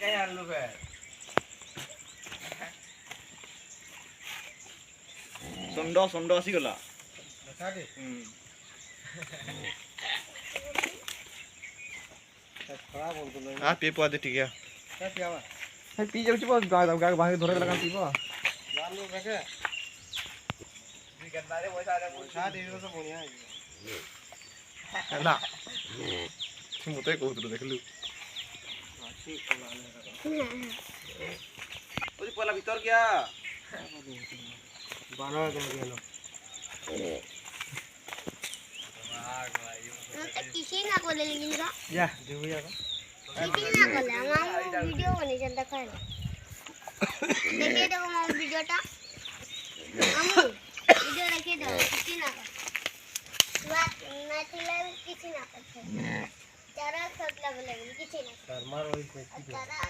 कहीं आलू पे सुंडो आसी गला बता दे खराब हो तो हां पे पा दे ठीक है क्या पिया हुआ है पी जाऊ छी बस गा भागे धरे लगा पीबो जान लो रखे भी गंदारे पैसा दे दो तो बढ़िया है ना मुते कहू देखलु ओजी पला भीतर क्या बानो कर गेलो किसी ना को ले लेकिन का या जो या किसी ना को ले हम वीडियो बने चलता कर देखिए तो हम वीडियो टा हम वीडियो रखे दो किसी ना को बात ना चला किसी ना को चारा सब लग किसी ना मारो इसे चारा